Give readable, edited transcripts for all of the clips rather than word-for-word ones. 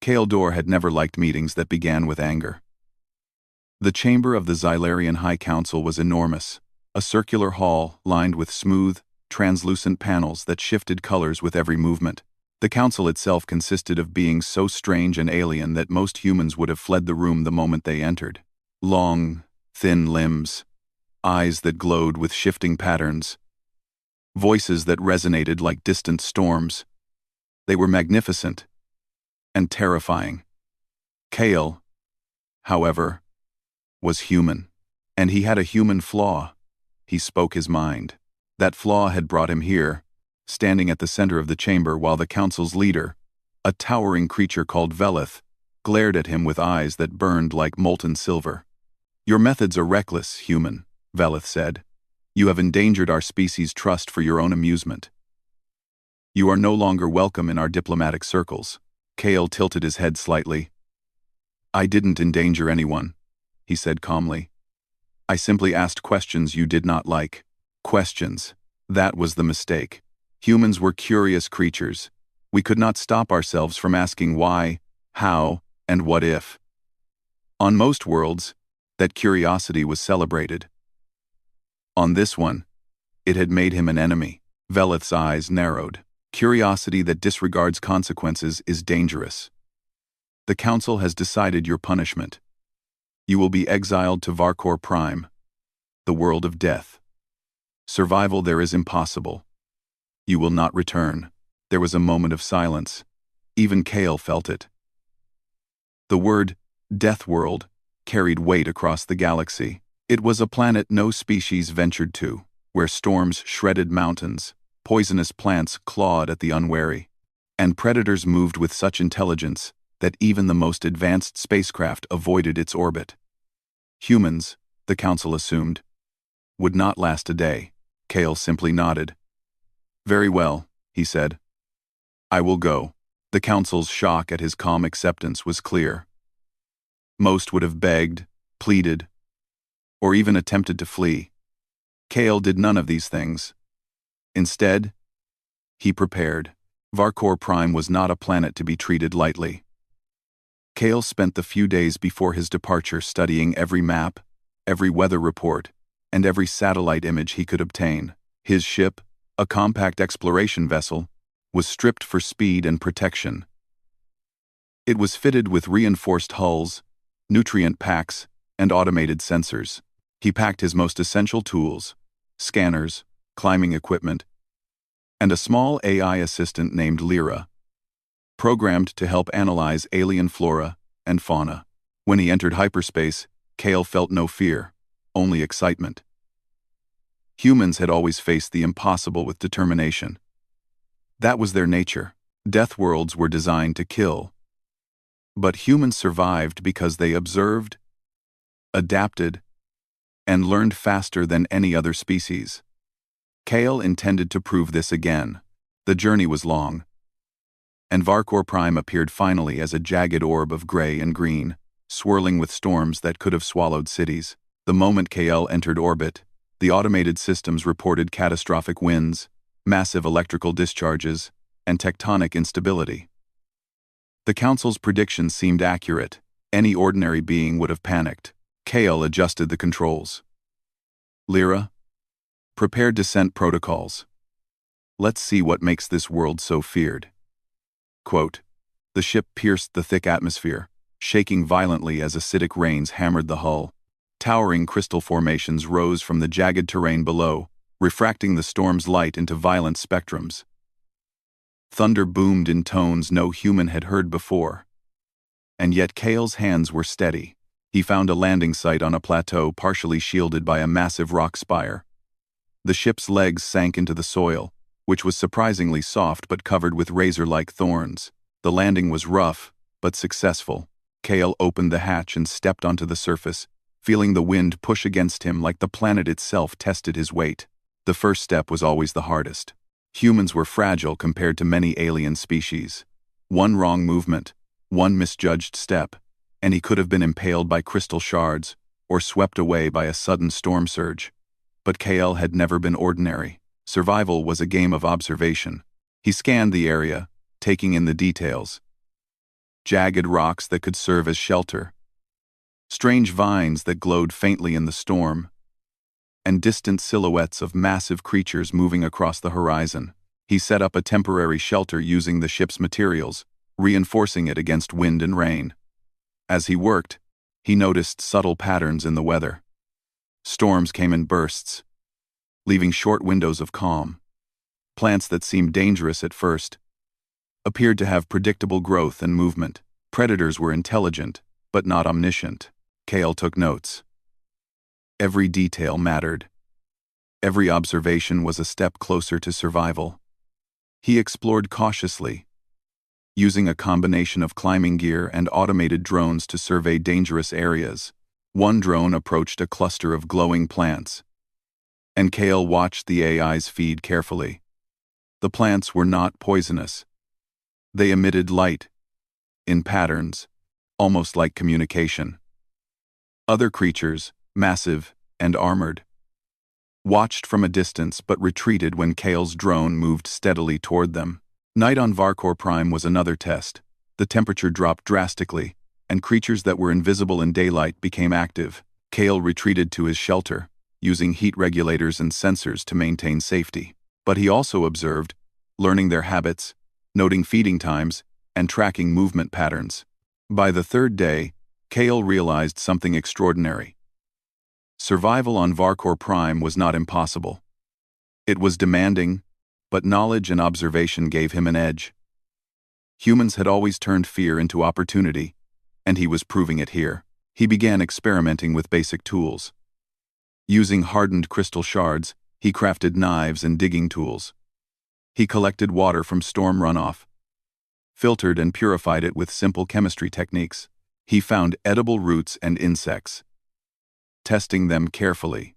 Kaldor had never liked meetings that began with anger. The chamber of the Xylarian High Council was enormous, a circular hall lined with smooth, translucent panels that shifted colors with every movement. The council itself consisted of beings so strange and alien that most humans would have fled the room the moment they entered. Long, thin limbs, eyes that glowed with shifting patterns, voices that resonated like distant storms. They were magnificent and terrifying. Kale, however, was human, and he had a human flaw. He spoke his mind. That flaw had brought him here, standing at the center of the chamber while the council's leader, a towering creature called Velith, glared at him with eyes that burned like molten silver. "Your methods are reckless, human," Velith said. "You have endangered our species' trust for your own amusement. You are no longer welcome in our diplomatic circles." Kale tilted his head slightly. "I didn't endanger anyone," he said calmly. "I simply asked questions you did not like. Questions. That was the mistake. Humans were curious creatures. We could not stop ourselves from asking why, how, and what if. On most worlds, that curiosity was celebrated. On this one, it had made him an enemy." Velith's eyes narrowed. "Curiosity that disregards consequences is dangerous. The council has decided your punishment. You will be exiled to Varkor Prime, the world of death. Survival there is impossible. You will not return." There was a moment of silence. Even Kale felt it. The word Deathworld carried weight across the galaxy. It was a planet no species ventured to, where storms shredded mountains, poisonous plants clawed at the unwary, and predators moved with such intelligence that even the most advanced spacecraft avoided its orbit. Humans, the council assumed, would not last a day. Kale simply nodded. "Very well," he said. "I will go." The council's shock at his calm acceptance was clear. Most would have begged, pleaded, or even attempted to flee. Kale did none of these things. Instead, he prepared. Varkor Prime was not a planet to be treated lightly. Kale spent the few days before his departure studying every map, every weather report, and every satellite image he could obtain. His ship, a compact exploration vessel, was stripped for speed and protection. It was fitted with reinforced hulls, nutrient packs, and automated sensors. He packed his most essential tools, scanners, climbing equipment, and a small AI assistant named Lyra, programmed to help analyze alien flora and fauna. When he entered hyperspace, Kale felt no fear, only excitement. Humans had always faced the impossible with determination. That was their nature. Deathworlds were designed to kill. But humans survived because they observed, adapted, and learned faster than any other species. Kale intended to prove this again. The journey was long, and Varkor Prime appeared finally as a jagged orb of gray and green, swirling with storms that could have swallowed cities. The moment Kale entered orbit, the automated systems reported catastrophic winds, massive electrical discharges, and tectonic instability. The council's predictions seemed accurate. Any ordinary being would have panicked. Kale adjusted the controls. "Lyra, prepare descent protocols. Let's see what makes this world so feared." Quote, the ship pierced the thick atmosphere, shaking violently as acidic rains hammered the hull. Towering crystal formations rose from the jagged terrain below, refracting the storm's light into violent spectrums. Thunder boomed in tones no human had heard before. And yet Kale's hands were steady. He found a landing site on a plateau partially shielded by a massive rock spire. The ship's legs sank into the soil, which was surprisingly soft but covered with razor-like thorns. The landing was rough, but successful. Kale opened the hatch and stepped onto the surface, feeling the wind push against him like the planet itself tested his weight. The first step was always the hardest. Humans were fragile compared to many alien species. One wrong movement, one misjudged step, and he could have been impaled by crystal shards or swept away by a sudden storm surge. But Kale had never been ordinary. Survival was a game of observation. He scanned the area, taking in the details. jagged rocks that could serve as shelter, strange vines that glowed faintly in the storm, and distant silhouettes of massive creatures moving across the horizon. He set up a temporary shelter using the ship's materials, reinforcing it against wind and rain. As he worked, he noticed subtle patterns in the weather. Storms came in bursts, leaving short windows of calm. Plants that seemed dangerous at first appeared to have predictable growth and movement. Predators were intelligent, but not omniscient. Kale took notes. Every detail mattered. Every observation was a step closer to survival. He explored cautiously, using a combination of climbing gear and automated drones to survey dangerous areas. One drone approached a cluster of glowing plants, and Kale watched the AI's feed carefully. The plants were not poisonous. They emitted light, in patterns, almost like communication. Other creatures, massive and armored, watched from a distance but retreated when Kale's drone moved steadily toward them. Night on Varkor Prime was another test. The temperature dropped drastically, and creatures that were invisible in daylight became active. Kale retreated to his shelter, using heat regulators and sensors to maintain safety. But he also observed, learning their habits, noting feeding times, and tracking movement patterns. By the third day, Kale realized something extraordinary. Survival on Varkor Prime was not impossible. It was demanding, but knowledge and observation gave him an edge. Humans had always turned fear into opportunity, and he was proving it here. He began experimenting with basic tools. Using hardened crystal shards, he crafted knives and digging tools. He collected water from storm runoff, filtered and purified it with simple chemistry techniques. He found edible roots and insects, testing them carefully.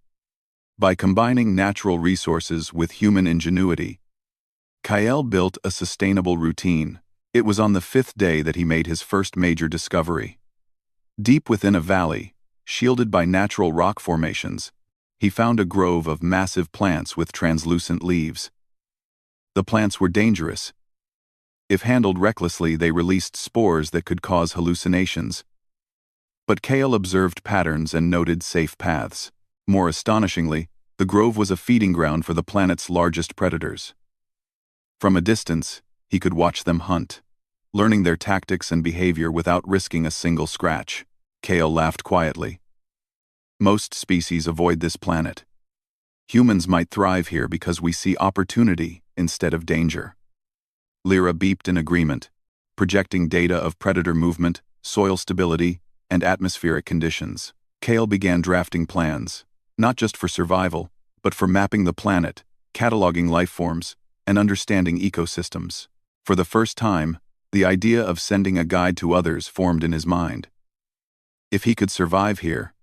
By combining natural resources with human ingenuity, Kale built a sustainable routine. It was on the 5th day that he made his first major discovery. Deep within a valley, shielded by natural rock formations, he found a grove of massive plants with translucent leaves. The plants were dangerous. If handled recklessly, they released spores that could cause hallucinations. But Kale observed patterns and noted safe paths. More astonishingly, the grove was a feeding ground for the planet's largest predators. From a distance, he could watch them hunt, learning their tactics and behavior without risking a single scratch. Kale laughed quietly. Most species avoid this planet. Humans might thrive here because we see opportunity instead of danger. Lyra beeped in agreement, projecting data of predator movement, soil stability, and atmospheric conditions. Kale began drafting plans, not just for survival, but for mapping the planet, cataloging life forms, and understanding ecosystems. For the first time, the idea of sending a guide to others formed in his mind. If he could survive here,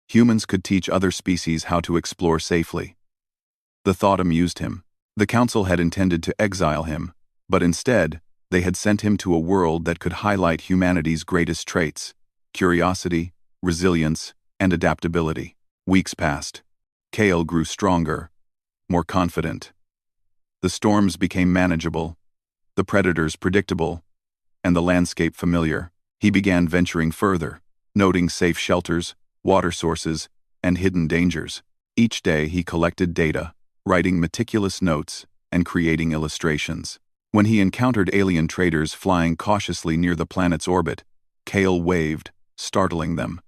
humans could teach other species how to explore safely. The thought amused him. The council had intended to exile him, but instead, they had sent him to a world that could highlight humanity's greatest traits: curiosity, resilience, and adaptability. Weeks passed. Kale grew stronger, more confident. The storms became manageable, the predators predictable, and the landscape familiar. He began venturing further, noting safe shelters, water sources, and hidden dangers. Each day he collected data, writing meticulous notes and creating illustrations. When he encountered alien traders flying cautiously near the planet's orbit, Kale waved, startling them.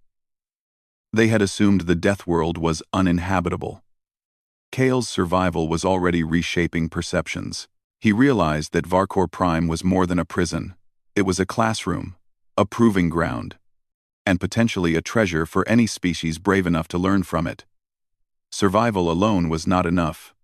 They had assumed the Deathworld was uninhabitable. Kale's survival was already reshaping perceptions. He realized that Varkor Prime was more than a prison. It was a classroom, a proving ground, and potentially a treasure for any species brave enough to learn from it. Survival alone was not enough.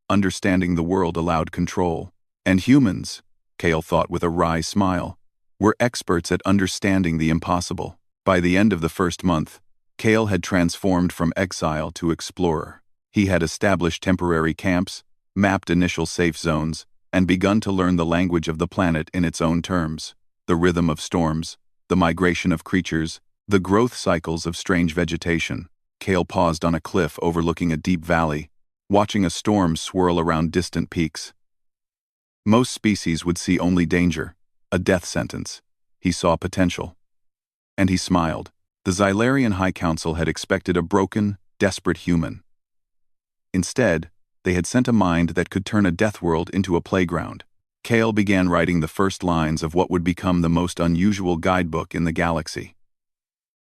Understanding the world allowed control. And humans, Kale thought with a wry smile, were experts at understanding the impossible. By the end of the first month, Kale had transformed from exile to explorer. He had established temporary camps, mapped initial safe zones, and begun to learn the language of the planet in its own terms: the rhythm of storms, the migration of creatures, the growth cycles of strange vegetation. Kale paused on a cliff overlooking a deep valley, watching a storm swirl around distant peaks. Most species would see only danger, a death sentence. he saw potential. And he smiled. The Xylarian High Council had expected a broken, desperate human. Instead, they had sent a mind that could turn a Deathworld into a playground. Kale began writing the first lines of what would become the most unusual guidebook in the galaxy.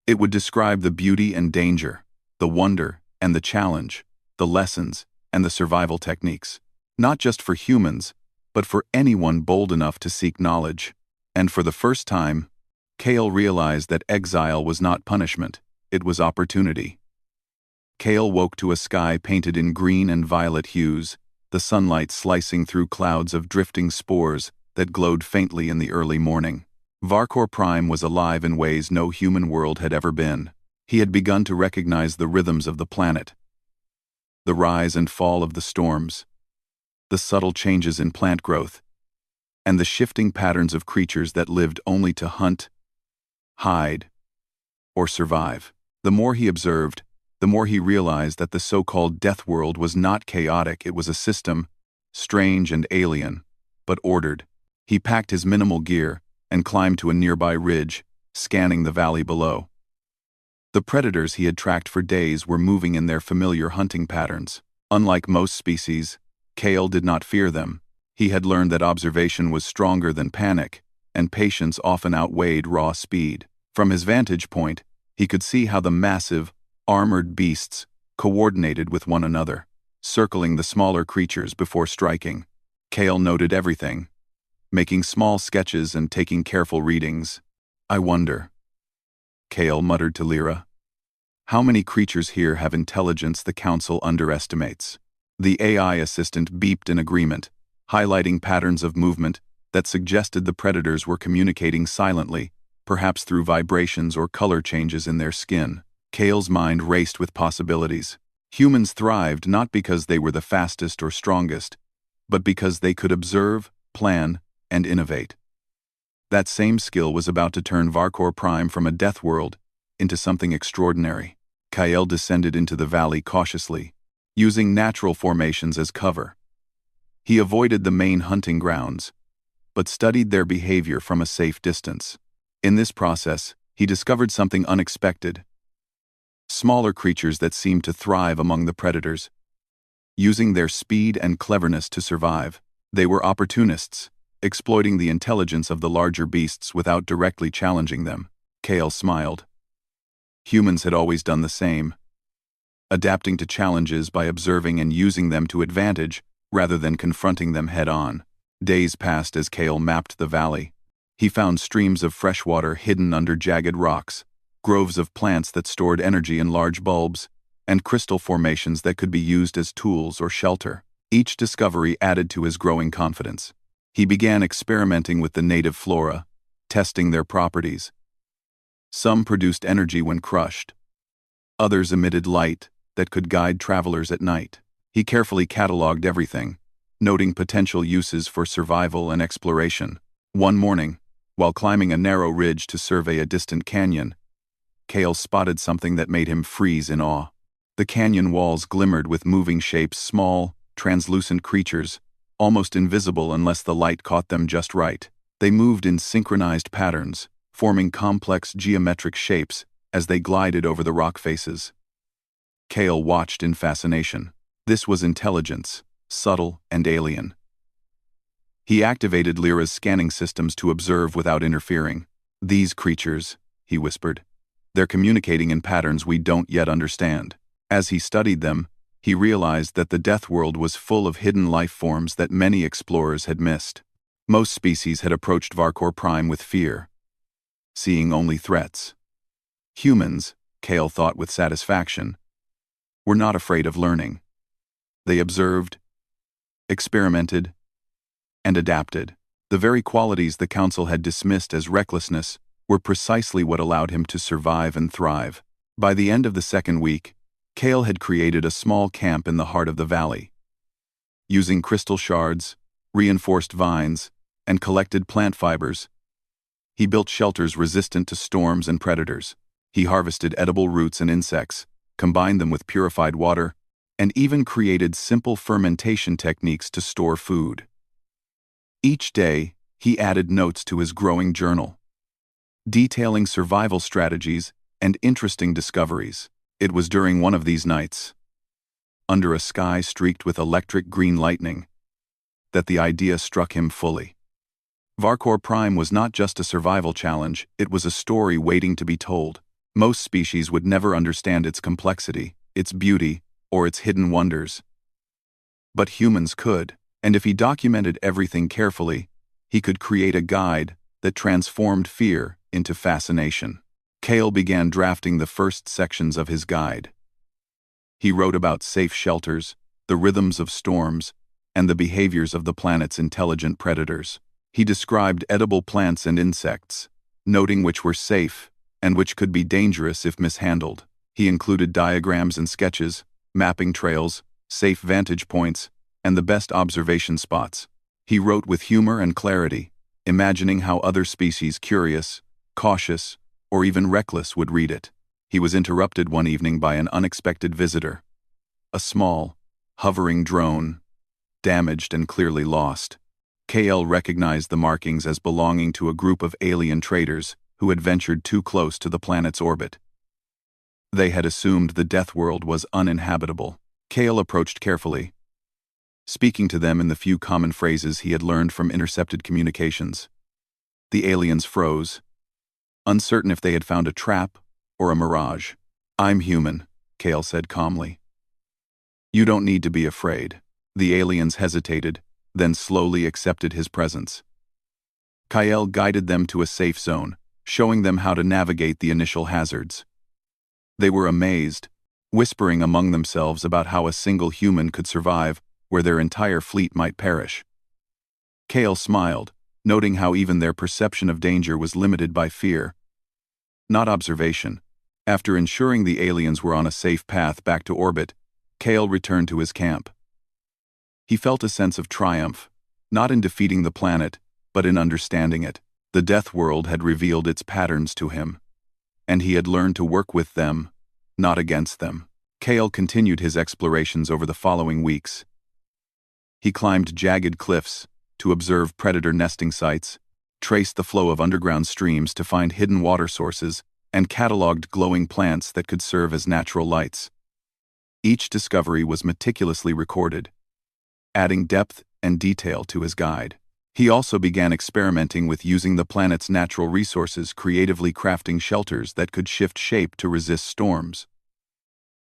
It would describe the beauty and danger, the wonder and the challenge, the lessons and the survival techniques, not just for humans, but for anyone bold enough to seek knowledge. And for the first time, Kale realized that exile was not punishment, it was opportunity. Kale woke to a sky painted in green and violet hues, the sunlight slicing through clouds of drifting spores that glowed faintly in the early morning. Varkor Prime was alive in ways no human world had ever been. He had begun to recognize the rhythms of the planet, the rise and fall of the storms, the subtle changes in plant growth, and the shifting patterns of creatures that lived only to hunt, hide, or survive. The more he observed, the more he realized that the so-called Deathworld was not chaotic, it was a system, strange and alien, but ordered. He packed his minimal gear and climbed to a nearby ridge, scanning the valley below. The predators he had tracked for days were moving in their familiar hunting patterns. Unlike most species, Kale did not fear them. He had learned that observation was stronger than panic, and patience often outweighed raw speed. From his vantage point, he could see how the massive, armored beasts coordinated with one another, circling the smaller creatures before striking. Kale noted everything, making small sketches and taking careful readings. "I wonder," Kale muttered to Lyra, "how many creatures here have intelligence the Council underestimates?" The AI assistant beeped in agreement, highlighting patterns of movement that suggested the predators were communicating silently, perhaps through vibrations or color changes in their skin. Kale's mind raced with possibilities. Humans thrived not because they were the fastest or strongest, but because they could observe, plan, and innovate. That same skill was about to turn Varkor Prime from a death world into something extraordinary. Kale descended into the valley cautiously, using natural formations as cover. He avoided the main hunting grounds, but studied their behavior from a safe distance. In this process, he discovered something unexpected. Smaller creatures that seemed to thrive among the predators, using their speed and cleverness to survive. They were opportunists, exploiting the intelligence of the larger beasts without directly challenging them. Kale smiled. Humans had always done the same, adapting to challenges by observing and using them to advantage rather than confronting them head-on. Days passed as Kale mapped the valley. He found streams of fresh water hidden under jagged rocks, groves of plants that stored energy in large bulbs, and crystal formations that could be used as tools or shelter. Each discovery added to his growing confidence. He began experimenting with the native flora, testing their properties. Some produced energy when crushed. Others emitted light that could guide travelers at night. He carefully cataloged everything, noting potential uses for survival and exploration. One morning, while climbing a narrow ridge to survey a distant canyon, Kale spotted something that made him freeze in awe. The canyon walls glimmered with moving shapes, small, translucent creatures, almost invisible unless the light caught them just right. They moved in synchronized patterns, forming complex geometric shapes as they glided over the rock faces. Kale watched in fascination. This was intelligence, subtle and alien. He activated Lyra's scanning systems to observe without interfering. "These creatures," he whispered, "they're communicating in patterns we don't yet understand." As he studied them, he realized that the Deathworld was full of hidden life forms that many explorers had missed. Most species had approached Varkor Prime with fear, seeing only threats. Humans, Kale thought with satisfaction, were not afraid of learning. They observed, experimented, and adapted. The very qualities the Council had dismissed as recklessness were precisely what allowed him to survive and thrive. By the end of the second week, Kale had created a small camp in the heart of the valley. Using crystal shards, reinforced vines, and collected plant fibers, he built shelters resistant to storms and predators. He harvested edible roots and insects, combined them with purified water, and even created simple fermentation techniques to store food. Each day, he added notes to his growing journal, detailing survival strategies and interesting discoveries. It was during one of these nights, under a sky streaked with electric green lightning, that the idea struck him fully. Varkor Prime was not just a survival challenge, it was a story waiting to be told. Most species would never understand its complexity, its beauty, or its hidden wonders. But humans could, and if he documented everything carefully, he could create a guide that transformed fear into fascination. Kale began drafting the first sections of his guide. He wrote about safe shelters, the rhythms of storms, and the behaviors of the planet's intelligent predators. He described edible plants and insects, noting which were safe and which could be dangerous if mishandled. He included diagrams and sketches, mapping trails, safe vantage points, and the best observation spots. He wrote with humor and clarity, imagining how other species curious, cautious, or even reckless would read it. He was interrupted one evening by an unexpected visitor. A small, hovering drone, damaged and clearly lost. KL recognized the markings as belonging to a group of alien traders who had ventured too close to the planet's orbit. They had assumed the Deathworld was uninhabitable. KL approached carefully, speaking to them in the few common phrases he had learned from intercepted communications. The aliens froze, uncertain if they had found a trap or a mirage. "I'm human," Kale said calmly. "You don't need to be afraid." The aliens hesitated, then slowly accepted his presence. Kyle guided them to a safe zone, showing them how to navigate the initial hazards. They were amazed, whispering among themselves about how a single human could survive where their entire fleet might perish. Kale smiled, noting how even their perception of danger was limited by fear, not observation. After ensuring the aliens were on a safe path back to orbit, Kale returned to his camp. He felt a sense of triumph, not in defeating the planet, but in understanding it. The Deathworld had revealed its patterns to him, and he had learned to work with them, not against them. Kale continued his explorations over the following weeks. He climbed jagged cliffs to observe predator nesting sites, traced the flow of underground streams to find hidden water sources, and cataloged glowing plants that could serve as natural lights. Each discovery was meticulously recorded, adding depth and detail to his guide. He also began experimenting with using the planet's natural resources, creatively crafting shelters that could shift shape to resist storms,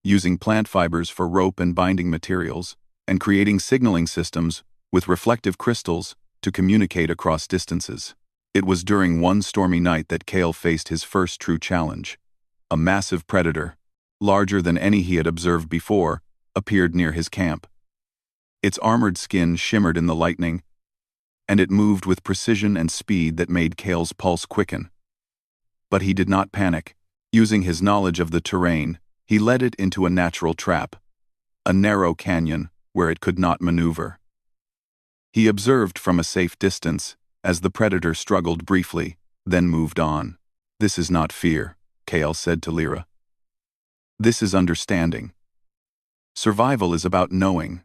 using plant fibers for rope and binding materials, and creating signaling systems with reflective crystals to communicate across distances. It was during one stormy night that Kale faced his first true challenge. A massive predator, larger than any he had observed before, appeared near his camp. Its armored skin shimmered in the lightning, and it moved with precision and speed that made Kale's pulse quicken. But he did not panic. Using his knowledge of the terrain, he led it into a natural trap, a narrow canyon where it could not maneuver. He observed from a safe distance as the predator struggled briefly, then moved on. "This is not fear," Kale said to Lyra. "This is understanding. Survival is about knowing,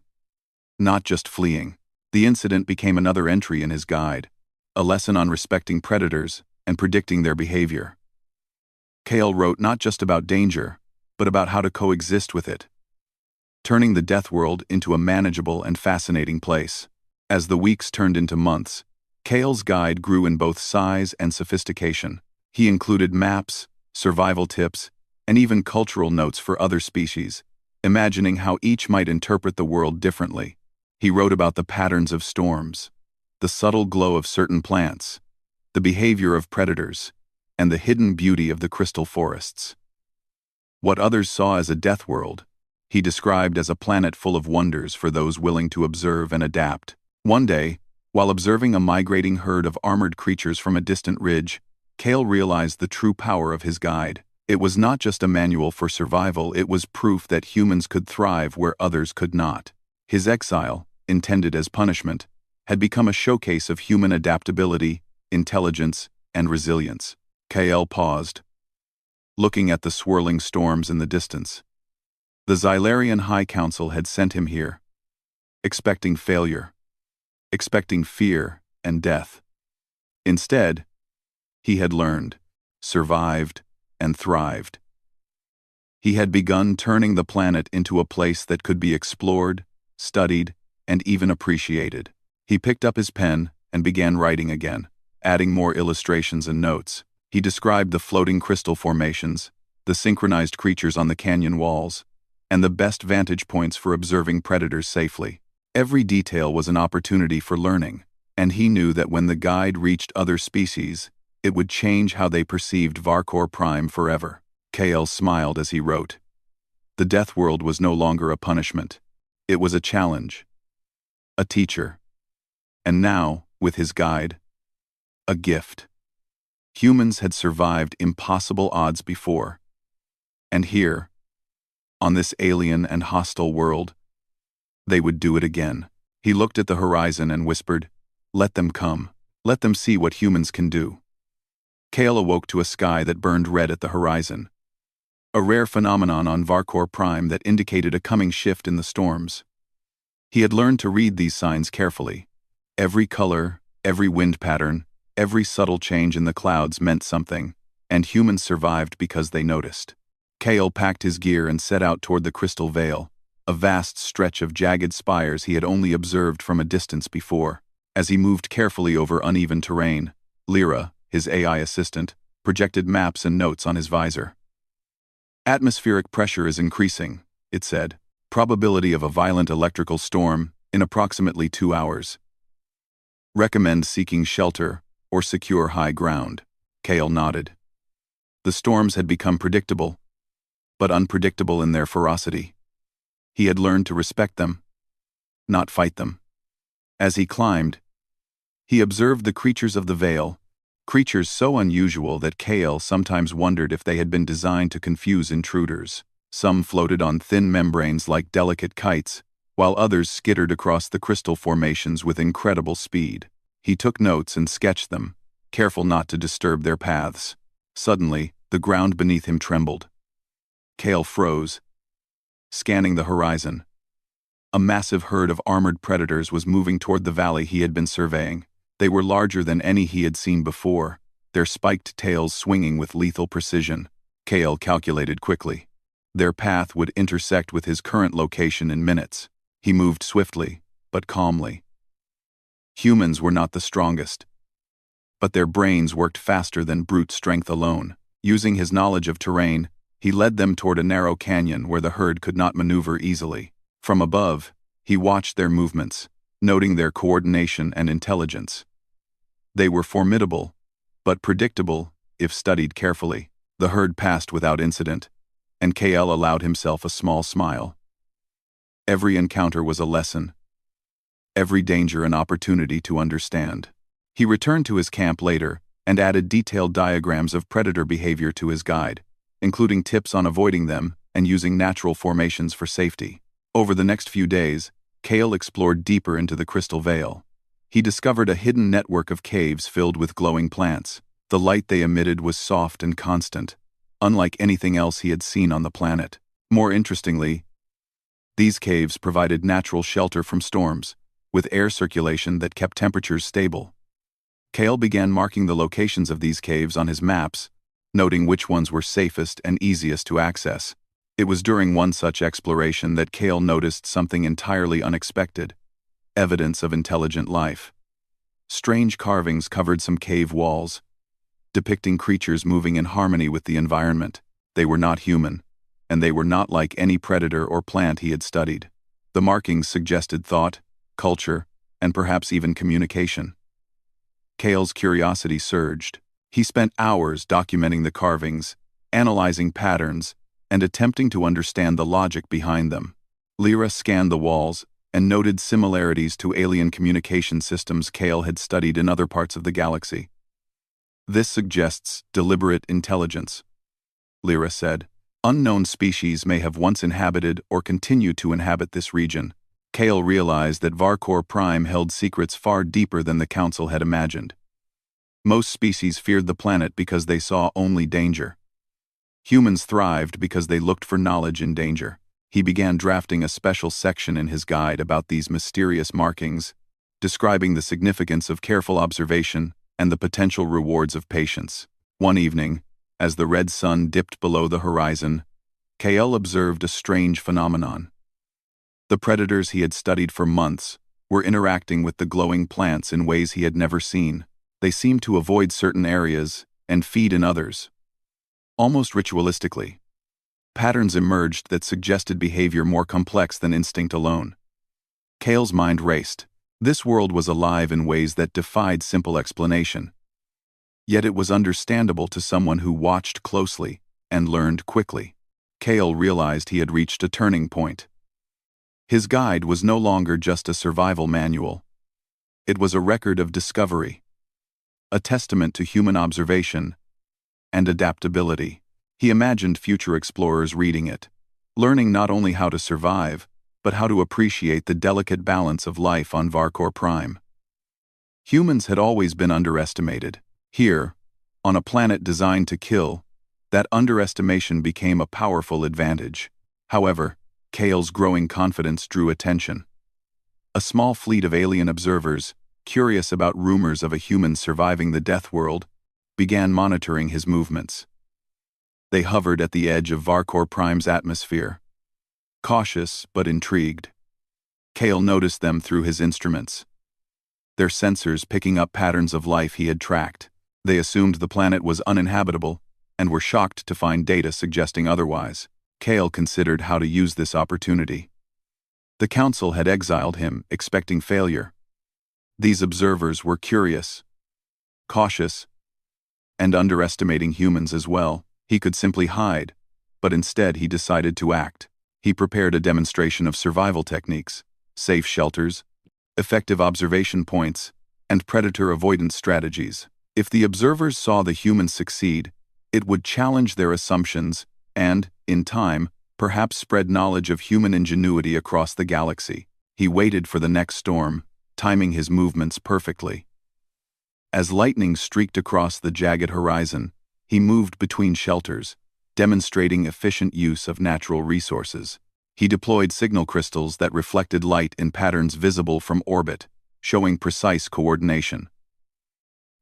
not just fleeing." The incident became another entry in his guide, a lesson on respecting predators and predicting their behavior. Kale wrote not just about danger, but about how to coexist with it, turning the Deathworld into a manageable and fascinating place. As the weeks turned into months, Kale's guide grew in both size and sophistication. He included maps, survival tips, and even cultural notes for other species, imagining how each might interpret the world differently. He wrote about the patterns of storms, the subtle glow of certain plants, the behavior of predators, and the hidden beauty of the crystal forests. What others saw as a death world, he described as a planet full of wonders for those willing to observe and adapt. One day, while observing a migrating herd of armored creatures from a distant ridge, Kale realized the true power of his guide. It was not just a manual for survival, it was proof that humans could thrive where others could not. His exile, intended as punishment, had become a showcase of human adaptability, intelligence, and resilience. Kale paused, looking at the swirling storms in the distance. The Xylarian High Council had sent him here, expecting failure, expecting fear and death. Instead, he had learned, survived, and thrived. He had begun turning the planet into a place that could be explored, studied, and even appreciated. He picked up his pen and began writing again, adding more illustrations and notes. He described the floating crystal formations, the synchronized creatures on the canyon walls, and the best vantage points for observing predators safely. Every detail was an opportunity for learning, and he knew that when the guide reached other species, it would change how they perceived Varkor Prime forever. Kale smiled as he wrote. The Deathworld was no longer a punishment. It was a challenge, a teacher, and now, with his guide, a gift. Humans had survived impossible odds before, and here, on this alien and hostile world, they would do it again. He looked at the horizon and whispered, "Let them come. Let them see what humans can do." Kale awoke to a sky that burned red at the horizon, a rare phenomenon on Varkor Prime that indicated a coming shift in the storms. He had learned to read these signs carefully. Every color, every wind pattern, every subtle change in the clouds meant something, and humans survived because they noticed. Kale packed his gear and set out toward the Crystal Vale, a vast stretch of jagged spires he had only observed from a distance before. As he moved carefully over uneven terrain, Lyra, his AI assistant, projected maps and notes on his visor. Atmospheric pressure is increasing, it said. Probability of a violent electrical storm in approximately 2 hours. Recommend seeking shelter or secure high ground. Kale nodded. The storms had become predictable, but unpredictable in their ferocity. He had learned to respect them, not fight them. As he climbed, he observed the creatures of the Vale, creatures so unusual that Kale sometimes wondered if they had been designed to confuse intruders. Some floated on thin membranes like delicate kites, while others skittered across the crystal formations with incredible speed. He took notes and sketched them, careful not to disturb their paths. Suddenly, the ground beneath him trembled. Kale froze, scanning the horizon. A massive herd of armored predators was moving toward the valley he had been surveying. They were larger than any he had seen before, their spiked tails swinging with lethal precision. Kale calculated quickly. Their path would intersect with his current location in minutes. He moved swiftly, but calmly. Humans were not the strongest, but their brains worked faster than brute strength alone. Using his knowledge of terrain, he led them toward a narrow canyon where the herd could not maneuver easily. From above, he watched their movements, noting their coordination and intelligence. They were formidable, but predictable if studied carefully. The herd passed without incident, and KL allowed himself a small smile. Every encounter was a lesson, every danger an opportunity to understand. He returned to his camp later and added detailed diagrams of predator behavior to his guide, including tips on avoiding them and using natural formations for safety. Over the next few days, Kale explored deeper into the Crystal Vale. He discovered a hidden network of caves filled with glowing plants. The light they emitted was soft and constant, unlike anything else he had seen on the planet. More interestingly, these caves provided natural shelter from storms, with air circulation that kept temperatures stable. Kale began marking the locations of these caves on his maps, noting which ones were safest and easiest to access. It was during one such exploration that Kale noticed something entirely unexpected: evidence of intelligent life. Strange carvings covered some cave walls, depicting creatures moving in harmony with the environment. They were not human, and they were not like any predator or plant he had studied. The markings suggested thought, culture, and perhaps even communication. Kale's curiosity surged. He spent hours documenting the carvings, analyzing patterns, and attempting to understand the logic behind them. Lyra scanned the walls and noted similarities to alien communication systems Kale had studied in other parts of the galaxy. This suggests deliberate intelligence, Lyra said. Unknown species may have once inhabited or continue to inhabit this region. Kale realized that Varkor Prime held secrets far deeper than the Council had imagined. Most species feared the planet because they saw only danger. Humans thrived because they looked for knowledge in danger. He began drafting a special section in his guide about these mysterious markings, describing the significance of careful observation and the potential rewards of patience. One evening, As the red sun dipped below the horizon, Kale observed a strange phenomenon. The predators he had studied for months were interacting with the glowing plants in ways he had never seen. They seemed to avoid certain areas and feed in others. Almost ritualistically, patterns emerged that suggested behavior more complex than instinct alone. Kale's mind raced. This world was alive in ways that defied simple explanation. Yet it was understandable to someone who watched closely and learned quickly. Kale realized he had reached a turning point. His guide was no longer just a survival manual. It was a record of discovery, a testament to human observation and adaptability. He imagined future explorers reading it, learning not only how to survive, but how to appreciate the delicate balance of life on Varkor Prime. Humans had always been underestimated. Here, on a planet designed to kill, that underestimation became a powerful advantage. However, Kale's growing confidence drew attention. A small fleet of alien observers, curious about rumors of a human surviving the Deathworld, began monitoring his movements. They hovered at the edge of Varkor Prime's atmosphere, cautious but intrigued. Kale noticed them through his instruments, their sensors picking up patterns of life he had tracked. They assumed the planet was uninhabitable and were shocked to find data suggesting otherwise. Kale considered how to use this opportunity. The council had exiled him, expecting failure. These observers were curious, cautious, and underestimating humans as well. He could simply hide, but instead he decided to act. He prepared a demonstration of survival techniques, safe shelters, effective observation points, and predator avoidance strategies. If the observers saw the humans succeed, it would challenge their assumptions and, in time, perhaps spread knowledge of human ingenuity across the galaxy. He waited for the next storm, timing his movements perfectly. As lightning streaked across the jagged horizon, he moved between shelters, demonstrating efficient use of natural resources. He deployed signal crystals that reflected light in patterns visible from orbit, showing precise coordination.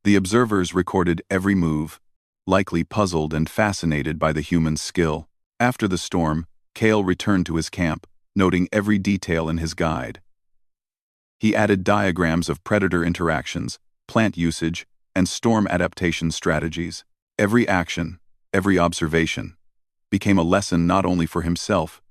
The observers recorded every move, likely puzzled and fascinated by the human's skill. After the storm, Kale returned to his camp, noting every detail in his guide. He added diagrams of predator interactions, plant usage, and storm adaptation strategies. Every action, every observation, became a lesson not only for himself,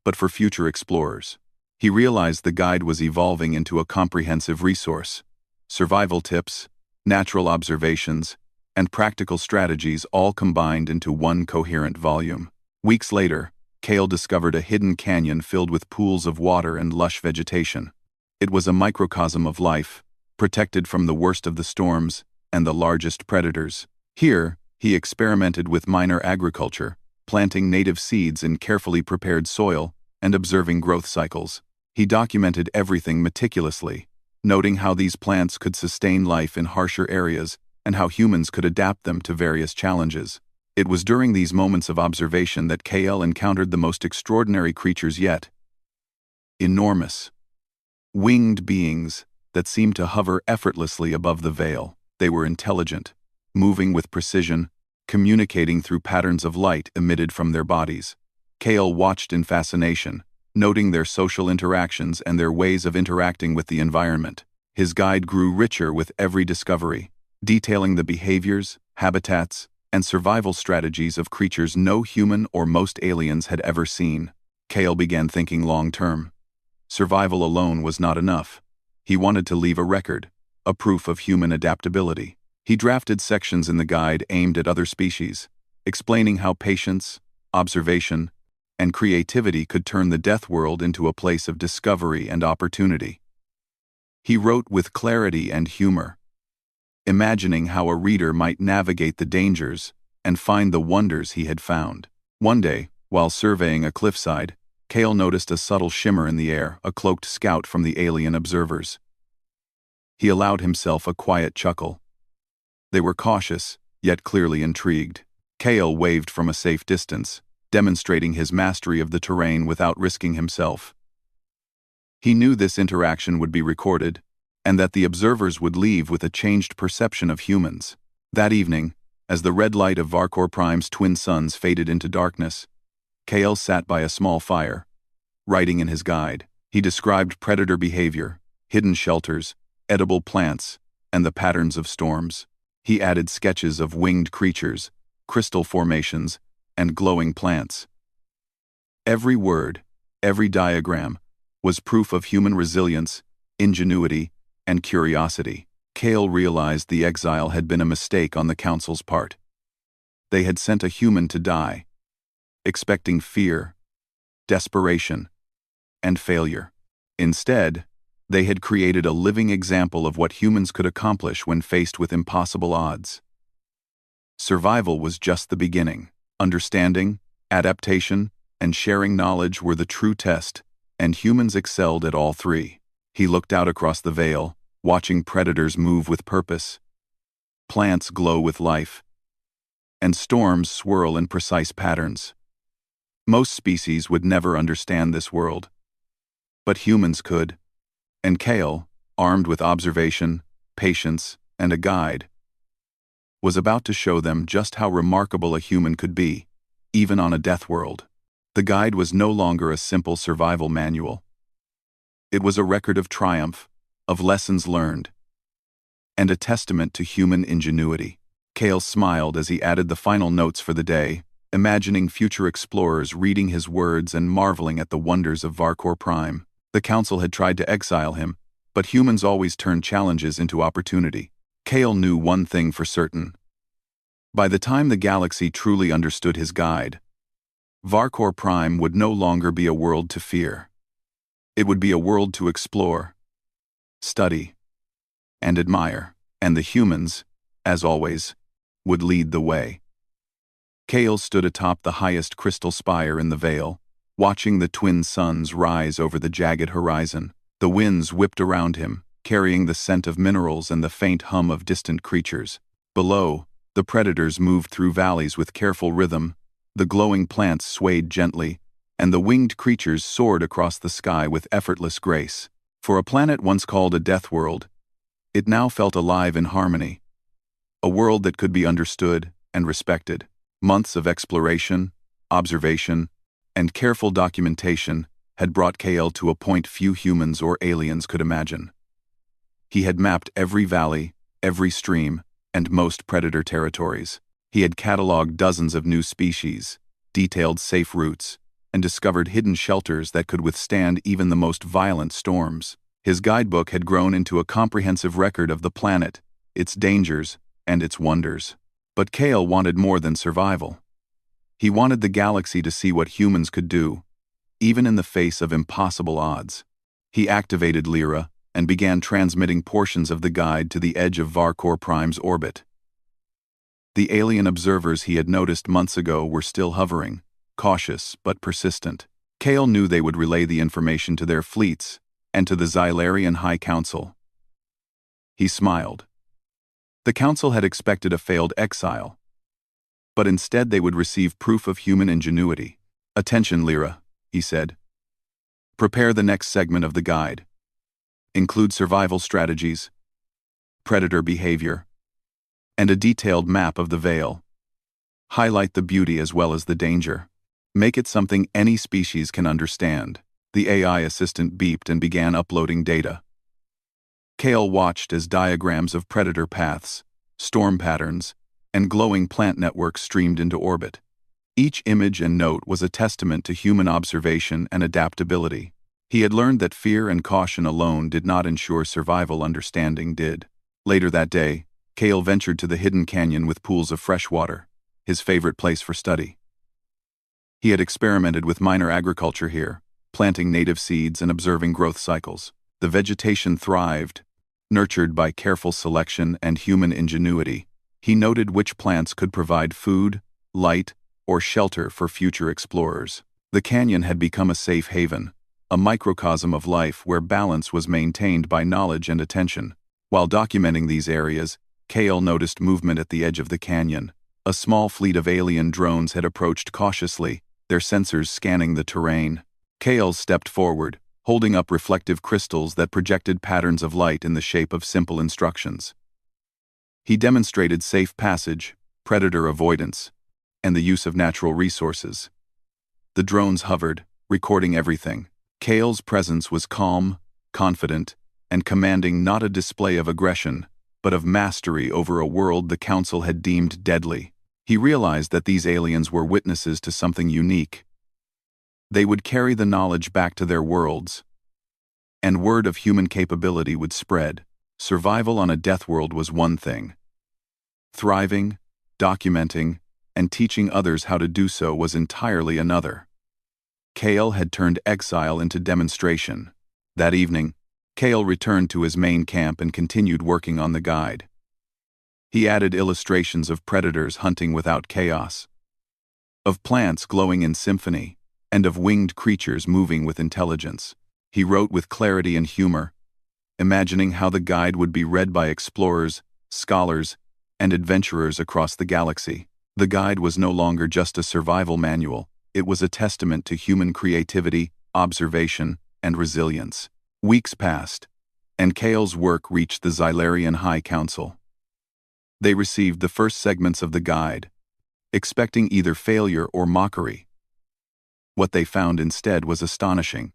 but for future explorers. He realized the guide was evolving into a comprehensive resource. Survival tips, natural observations, and practical strategies all combined into one coherent volume. Weeks later, Kale discovered a hidden canyon filled with pools of water and lush vegetation. It was a microcosm of life, protected from the worst of the storms and the largest predators. Here, he experimented with minor agriculture, planting native seeds in carefully prepared soil and observing growth cycles. He documented everything meticulously, noting how these plants could sustain life in harsher areas and how humans could adapt them to various challenges. It was during these moments of observation that Kale encountered the most extraordinary creatures yet. Enormous, winged beings that seemed to hover effortlessly above the veil. They were intelligent, moving with precision, communicating through patterns of light emitted from their bodies. Kale watched in fascination, noting their social interactions and their ways of interacting with the environment. His guide grew richer with every discovery, detailing the behaviors, habitats, and survival strategies of creatures no human or most aliens had ever seen. Kale began thinking long-term. Survival alone was not enough. He wanted to leave a record, a proof of human adaptability. He drafted sections in the guide aimed at other species, explaining how patience, observation, and creativity could turn the Deathworld into a place of discovery and opportunity. He wrote with clarity and humor, imagining how a reader might navigate the dangers and find the wonders he had found. One day, while surveying a cliffside, Kale noticed a subtle shimmer in the air, a cloaked scout from the alien observers. He allowed himself a quiet chuckle. They were cautious, yet clearly intrigued. Kale waved from a safe distance, demonstrating his mastery of the terrain without risking himself. He knew this interaction would be recorded, and that the observers would leave with a changed perception of humans. That evening, As the red light of Varkor Prime's twin suns faded into darkness, Kale sat by a small fire, writing in his guide. He described predator behavior, hidden shelters, edible plants, and the patterns of storms. He added sketches of winged creatures, crystal formations, and glowing plants. Every word, every diagram, was proof of human resilience, ingenuity, and curiosity. Kale realized the exile had been a mistake on the Council's part. They had sent a human to die, expecting fear, desperation, and failure. Instead, they had created a living example of what humans could accomplish when faced with impossible odds. Survival was just the beginning. Understanding, adaptation, and sharing knowledge were the true test, and humans excelled at all three. He looked out across the Vale, watching predators move with purpose, plants glow with life, and storms swirl in precise patterns. Most species would never understand this world, but humans could, and Kale, armed with observation, patience, and a guide, was about to show them just how remarkable a human could be, even on a Deathworld. The guide was no longer a simple survival manual. It was a record of triumph, of lessons learned, and a testament to human ingenuity. Kale smiled as he added the final notes for the day, imagining future explorers reading his words and marveling at the wonders of Varkor Prime. The Council had tried to exile him, but humans always turn challenges into opportunity. Kale knew one thing for certain. By the time the galaxy truly understood his guide, Varkor Prime would no longer be a world to fear. It would be a world to explore, study, and admire, and the humans, as always, would lead the way. Kale stood atop the highest crystal spire in the Vale, watching the twin suns rise over the jagged horizon. The winds whipped around him, carrying the scent of minerals and the faint hum of distant creatures. Below, the predators moved through valleys with careful rhythm, the glowing plants swayed gently, and the winged creatures soared across the sky with effortless grace. For a planet once called a Deathworld, it now felt alive in harmony. A world that could be understood and respected. Months of exploration, observation, and careful documentation had brought Kale to a point few humans or aliens could imagine. He had mapped every valley, every stream, and most predator territories. He had cataloged dozens of new species, detailed safe routes, and discovered hidden shelters that could withstand even the most violent storms. His guidebook had grown into a comprehensive record of the planet, its dangers, and its wonders. But Kale wanted more than survival. He wanted the galaxy to see what humans could do, even in the face of impossible odds. He activated Lyra and began transmitting portions of the guide to the edge of Varkor Prime's orbit. The alien observers he had noticed months ago were still hovering, cautious but persistent. Kale knew they would relay the information to their fleets and to the Xylarian High Council. He smiled. The Council had expected a failed exile, but instead they would receive proof of human ingenuity. "Attention, Lyra," he said. "Prepare the next segment of the guide. Include survival strategies, predator behavior, and a detailed map of the Vale. Highlight the beauty as well as the danger. Make it something any species can understand." The AI assistant beeped and began uploading data. Kale watched as diagrams of predator paths, storm patterns, and glowing plant networks streamed into orbit. Each image and note was a testament to human observation and adaptability. He had learned that fear and caution alone did not ensure survival, understanding did. Later that day, Kale ventured to the hidden canyon with pools of fresh water, his favorite place for study. He had experimented with minor agriculture here, planting native seeds and observing growth cycles. The vegetation thrived, nurtured by careful selection and human ingenuity. He noted which plants could provide food, light, or shelter for future explorers. The canyon had become a safe haven, a microcosm of life where balance was maintained by knowledge and attention. While documenting these areas, Kale noticed movement at the edge of the canyon. A small fleet of alien drones had approached cautiously, their sensors scanning the terrain. Kale stepped forward, holding up reflective crystals that projected patterns of light in the shape of simple instructions. He demonstrated safe passage, predator avoidance, and the use of natural resources. The drones hovered, recording everything. Kale's presence was calm, confident, and commanding, not a display of aggression, but of mastery over a world the Council had deemed deadly. He realized that these aliens were witnesses to something unique. They would carry the knowledge back to their worlds, and word of human capability would spread. Survival on a Deathworld was one thing. Thriving, documenting, and teaching others how to do so was entirely another. Kale had turned exile into demonstration. That evening, Kale returned to his main camp and continued working on the guide. He added illustrations of predators hunting without chaos, of plants glowing in symphony, and of winged creatures moving with intelligence. He wrote with clarity and humor, imagining how the guide would be read by explorers, scholars, and adventurers across the galaxy. The guide was no longer just a survival manual, it was a testament to human creativity, observation, and resilience. Weeks passed, and Kale's work reached the Xylarian High Council. They received the first segments of the guide, expecting either failure or mockery. What they found instead was astonishing.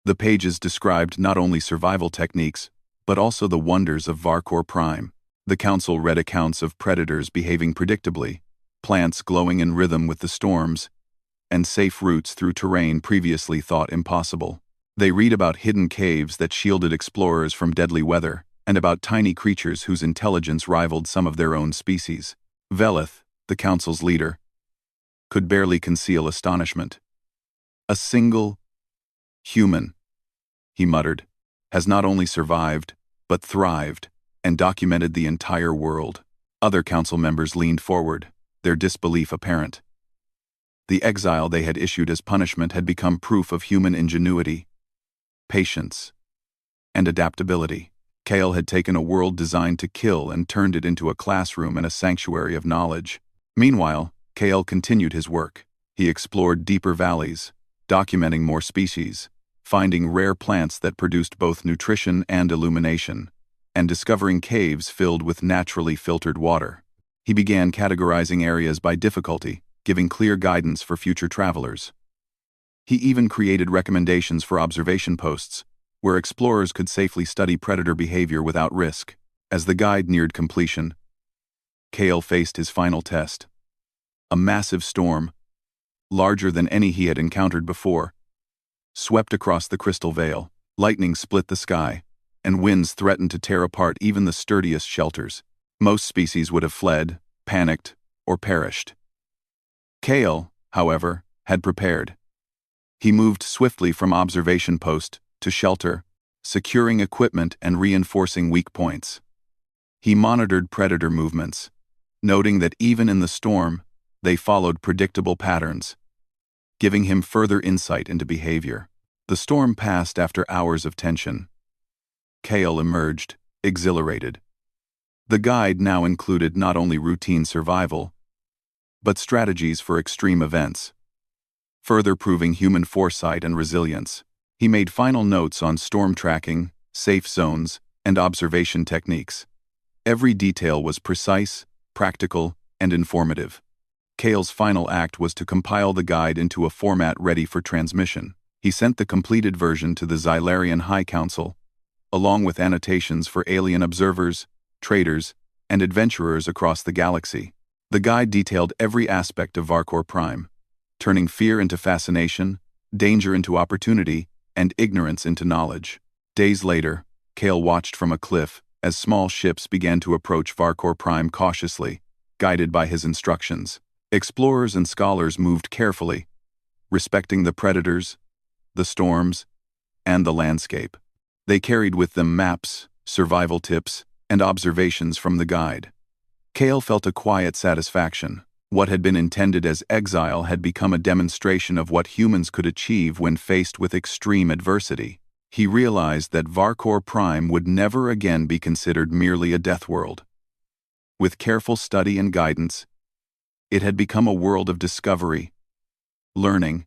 The pages described not only survival techniques, but also the wonders of Varkor Prime. The Council read accounts of predators behaving predictably, plants glowing in rhythm with the storms, and safe routes through terrain previously thought impossible. They read about hidden caves that shielded explorers from deadly weather, and about tiny creatures whose intelligence rivaled some of their own species. Veleth, the Council's leader, could barely conceal astonishment. "A single human," he muttered, "has not only survived, but thrived, and documented the entire world." Other council members leaned forward, their disbelief apparent. The exile they had issued as punishment had become proof of human ingenuity, patience, and adaptability. Kale had taken a world designed to kill and turned it into a classroom and a sanctuary of knowledge. Meanwhile, Kale continued his work. He explored deeper valleys, documenting more species, finding rare plants that produced both nutrition and illumination, and discovering caves filled with naturally filtered water. He began categorizing areas by difficulty, giving clear guidance for future travelers. He even created recommendations for observation posts, where explorers could safely study predator behavior without risk. As the guide neared completion, Kale faced his final test. A massive storm, larger than any he had encountered before, swept across the crystal veil. Lightning split the sky, and winds threatened to tear apart even the sturdiest shelters. Most species would have fled, panicked, or perished. Kale, however, had prepared. He moved swiftly from observation post to shelter, securing equipment and reinforcing weak points. He monitored predator movements, noting that even in the storm, they followed predictable patterns, giving him further insight into behavior. The storm passed after hours of tension. Kale emerged, exhilarated. The guide now included not only routine survival, but strategies for extreme events, further proving human foresight and resilience. He made final notes on storm tracking, safe zones, and observation techniques. Every detail was precise, practical, and informative. Kale's final act was to compile the guide into a format ready for transmission. He sent the completed version to the Xylarian High Council, along with annotations for alien observers, traders, and adventurers across the galaxy. The guide detailed every aspect of Varkor Prime, turning fear into fascination, danger into opportunity, and ignorance into knowledge. Days later, Kale watched from a cliff as small ships began to approach Varkor Prime cautiously, guided by his instructions. Explorers and scholars moved carefully, respecting the predators, the storms, and the landscape. They carried with them maps, survival tips, and observations from the guide. Kale felt a quiet satisfaction. What had been intended as exile had become a demonstration of what humans could achieve when faced with extreme adversity. He realized that Varkor Prime would never again be considered merely a Deathworld. With careful study and guidance, it had become a world of discovery, learning,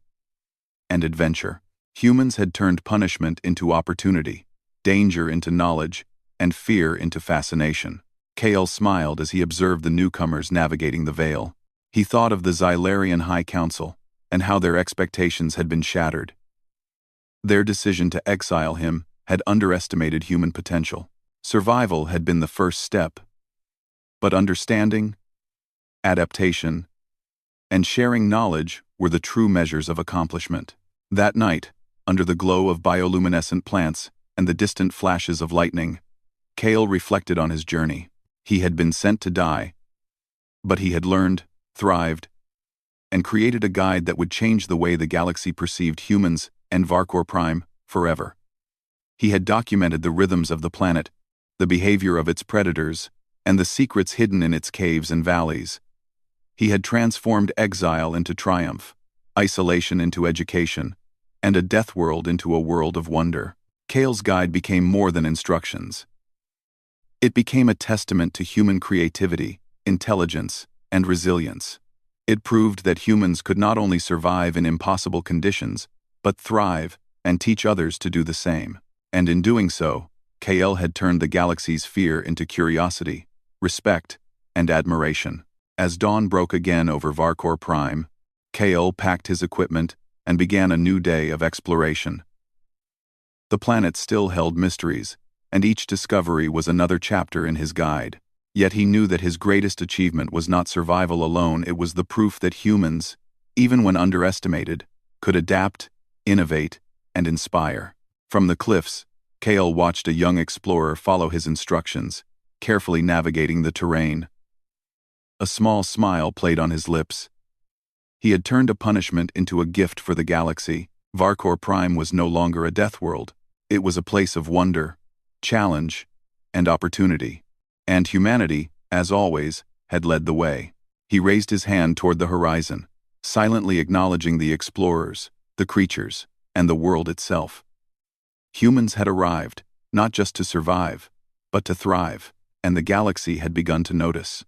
and adventure. Humans had turned punishment into opportunity, danger into knowledge, and fear into fascination. Kale smiled as he observed the newcomers navigating the Veil. He thought of the Xylarian High Council, and how their expectations had been shattered. Their decision to exile him had underestimated human potential. Survival had been the first step, but understanding, adaptation, and sharing knowledge were the true measures of accomplishment. That night, under the glow of bioluminescent plants and the distant flashes of lightning, Kale reflected on his journey. He had been sent to die, but he had learned, thrived, and created a guide that would change the way the galaxy perceived humans and Varkor Prime forever. He had documented the rhythms of the planet, the behavior of its predators, and the secrets hidden in its caves and valleys. He had transformed exile into triumph, isolation into education, and a Deathworld into a world of wonder. Kale's guide became more than instructions. It became a testament to human creativity, intelligence, and resilience. It proved that humans could not only survive in impossible conditions, but thrive and teach others to do the same. And in doing so, Kale had turned the galaxy's fear into curiosity, respect, and admiration. As dawn broke again over Varkor Prime, Kale packed his equipment and began a new day of exploration. The planet still held mysteries, and each discovery was another chapter in his guide. Yet he knew that his greatest achievement was not survival alone, it was the proof that humans, even when underestimated, could adapt, innovate, and inspire. From the cliffs, Kale watched a young explorer follow his instructions, carefully navigating the terrain. A small smile played on his lips. He had turned a punishment into a gift for the galaxy. Varkor Prime was no longer a death world. It was a place of wonder, challenge, and opportunity. And humanity, as always, had led the way. He raised his hand toward the horizon, silently acknowledging the explorers, the creatures, and the world itself. Humans had arrived, not just to survive, but to thrive, and the galaxy had begun to notice.